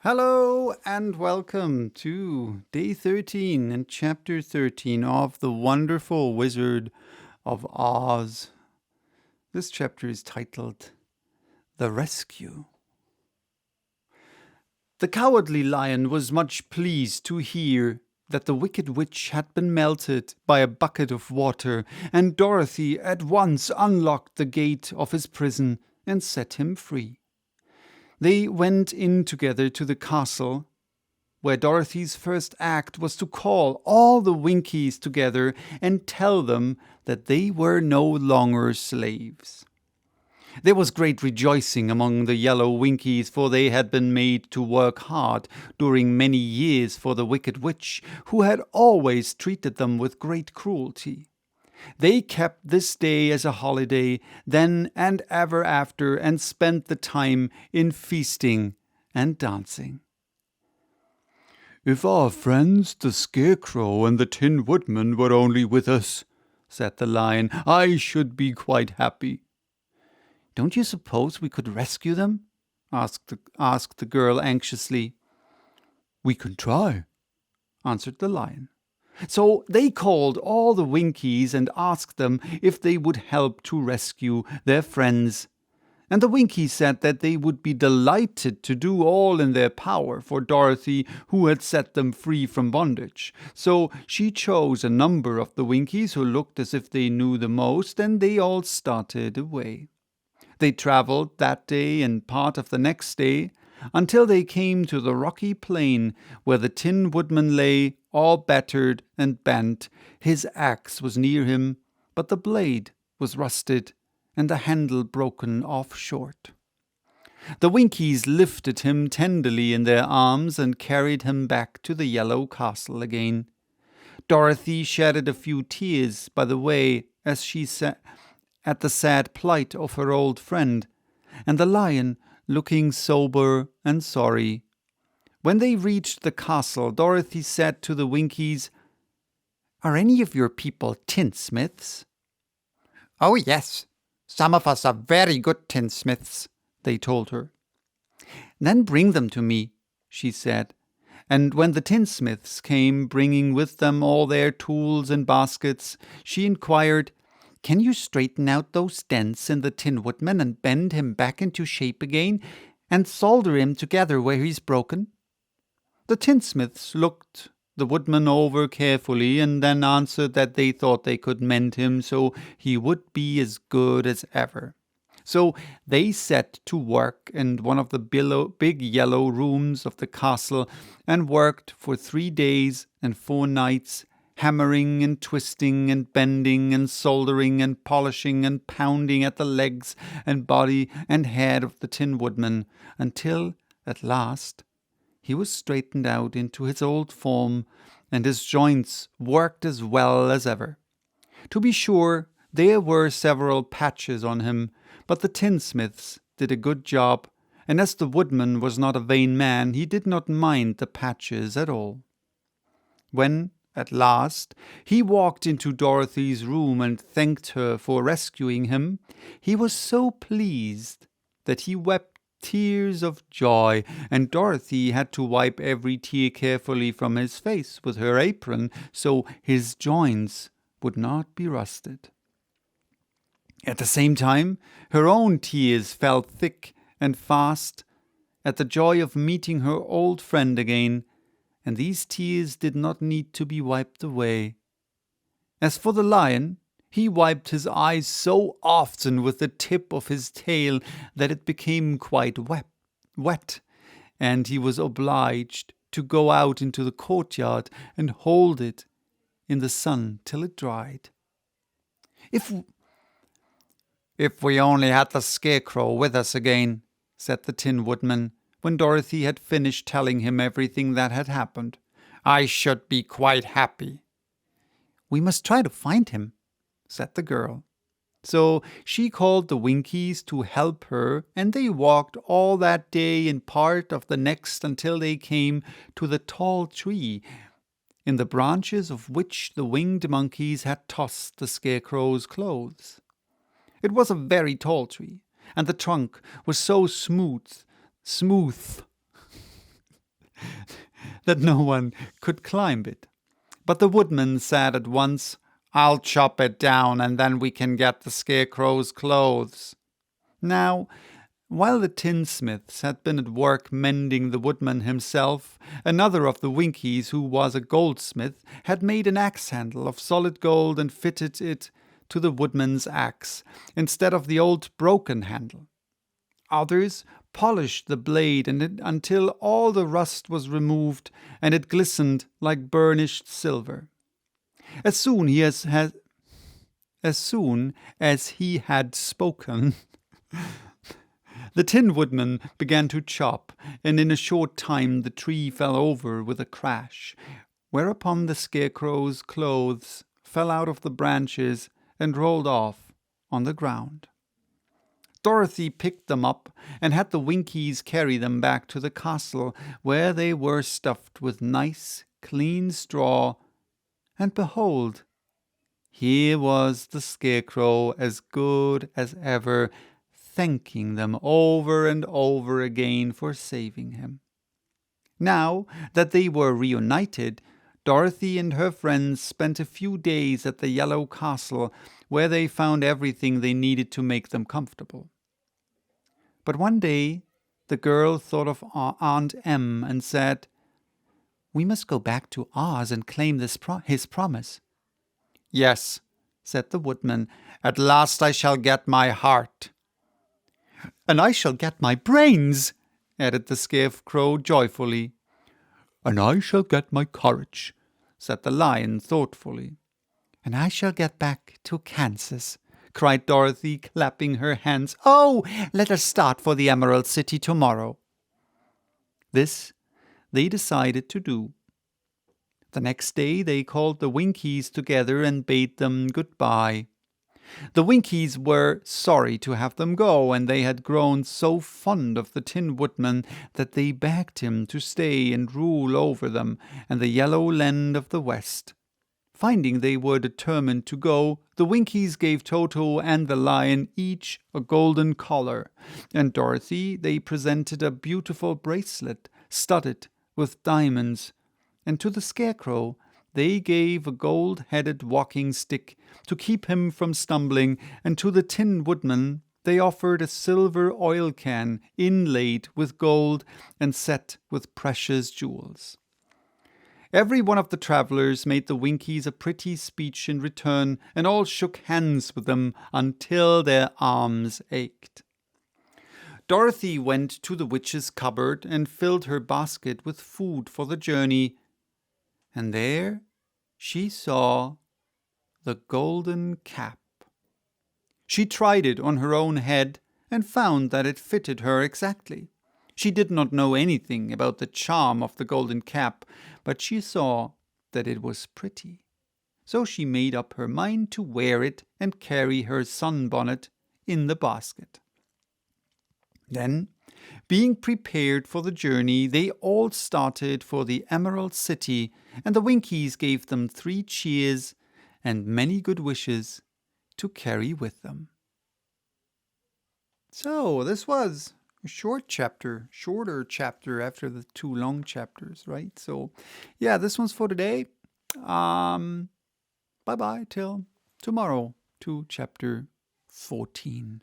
Hello and welcome to day 13 and chapter 13 of The Wonderful Wizard of Oz. This chapter is titled The Rescue. The Cowardly Lion was much pleased to hear that the Wicked Witch had been melted by a bucket of water, and Dorothy at once unlocked the gate of his prison and set him free. They went in together to the castle, where Dorothy's first act was to call all the Winkies together and tell them that they were no longer slaves. There was great rejoicing among the yellow Winkies, for they had been made to work hard during many years for the Wicked Witch, who had always treated them with great cruelty. They kept this day as a holiday then and ever after, and spent the time in feasting and dancing. "If our friends the Scarecrow and the Tin Woodman were only with us," said the Lion, "I should be quite happy." "Don't you suppose we could rescue them?" asked the girl anxiously. "We can try," answered the Lion. So they called all the Winkies and asked them if they would help to rescue their friends. And the Winkies said that they would be delighted to do all in their power for Dorothy, who had set them free from bondage. So she chose a number of the Winkies who looked as if they knew the most, and they all started away. They traveled that day and part of the next day, until they came to the rocky plain where the Tin Woodman lay, all battered and bent. His axe was near him, but the blade was rusted and the handle broken off short. The Winkies lifted him tenderly in their arms and carried him back to the yellow castle again. Dorothy shedded a few tears by the way as she sat at the sad plight of her old friend, and the Lion looking sober and sorry. When they reached the castle, Dorothy said to the Winkies, "Are any of your people tinsmiths?" "Oh, yes. Some of us are very good tinsmiths," they told her. "Then bring them to me," she said. And when the tinsmiths came, bringing with them all their tools and baskets, she inquired, "Can you straighten out those dents in the Tin Woodman and bend him back into shape again, and solder him together where he's broken?" The tinsmiths looked the Woodman over carefully, and then answered that they thought they could mend him so he would be as good as ever. So they set to work in one of the big yellow rooms of the castle, and worked for 3 days and 4 nights, hammering and twisting and bending and soldering and polishing and pounding at the legs and body and head of the Tin Woodman, until, at last, he was straightened out into his old form, and his joints worked as well as ever. To be sure, there were several patches on him, but the tinsmiths did a good job, and as the Woodman was not a vain man, he did not mind the patches at all. When, at last, he walked into Dorothy's room and thanked her for rescuing him, he was so pleased that he wept tears of joy, and Dorothy had to wipe every tear carefully from his face with her apron, so his joints would not be rusted. At the same time, her own tears fell thick and fast at the joy of meeting her old friend again, and these tears did not need to be wiped away. As for the Lion, he wiped his eyes so often with the tip of his tail that it became quite wet, and he was obliged to go out into the courtyard and hold it in the sun till it dried. If we only had the Scarecrow with us again," said the Tin Woodman, when Dorothy had finished telling him everything that had happened, "I should be quite happy." "We must try to find him," said the girl. So she called the Winkies to help her, and they walked all that day and part of the next until they came to the tall tree, in the branches of which the winged monkeys had tossed the Scarecrow's clothes. It was a very tall tree, and the trunk was so smooth that no one could climb it. But the woodman said at once, "I'll chop it down, and then we can get the Scarecrow's clothes." Now, while the tinsmiths had been at work mending the woodman himself, another of the Winkies, who was a goldsmith, had made an axe handle of solid gold and fitted it to the woodman's axe, instead of the old broken handle. Others polished the blade until all the rust was removed and it glistened like burnished silver. As soon as he had spoken, the Tin Woodman began to chop, and in a short time the tree fell over with a crash, whereupon the Scarecrow's clothes fell out of the branches and rolled off on the ground. Dorothy picked them up and had the Winkies carry them back to the castle, where they were stuffed with nice, clean straw, and behold, here was the Scarecrow as good as ever, thanking them over and over again for saving him. Now that they were reunited, Dorothy and her friends spent a few days at the Yellow Castle, where they found everything they needed to make them comfortable. But one day the girl thought of Aunt Em and said, "We must go back to Oz and claim his promise." "Yes," said the woodman, "at last I shall get my heart." "And I shall get my brains," added the Scarecrow joyfully. "And I shall get my courage," said the Lion thoughtfully. "And I shall get back to Kansas," cried Dorothy, clapping her hands. "Oh, let us start for the Emerald City tomorrow." This they decided to do. The next day they called the Winkies together and bade them goodbye. The Winkies were sorry to have them go, and they had grown so fond of the Tin Woodman that they begged him to stay and rule over them and the Yellow Land of the West. Finding they were determined to go, the Winkies gave Toto and the Lion each a golden collar, and Dorothy they presented a beautiful bracelet studded with diamonds, and to the Scarecrow they gave a gold-headed walking stick to keep him from stumbling, and to the Tin Woodman they offered a silver oil can inlaid with gold and set with precious jewels. Every one of the travelers made the Winkies a pretty speech in return, and all shook hands with them until their arms ached. Dorothy went to the witch's cupboard and filled her basket with food for the journey, and there she saw the golden cap. She tried it on her own head and found that it fitted her exactly. She did not know anything about the charm of the golden cap, but she saw that it was pretty. So she made up her mind to wear it and carry her sunbonnet in the basket. Then, being prepared for the journey, they all started for the Emerald City, and the Winkies gave them 3 cheers and many good wishes to carry with them. So, this was a shorter chapter after the 2 long chapters, right? So, yeah, this one's for today. Bye-bye till tomorrow to chapter 14.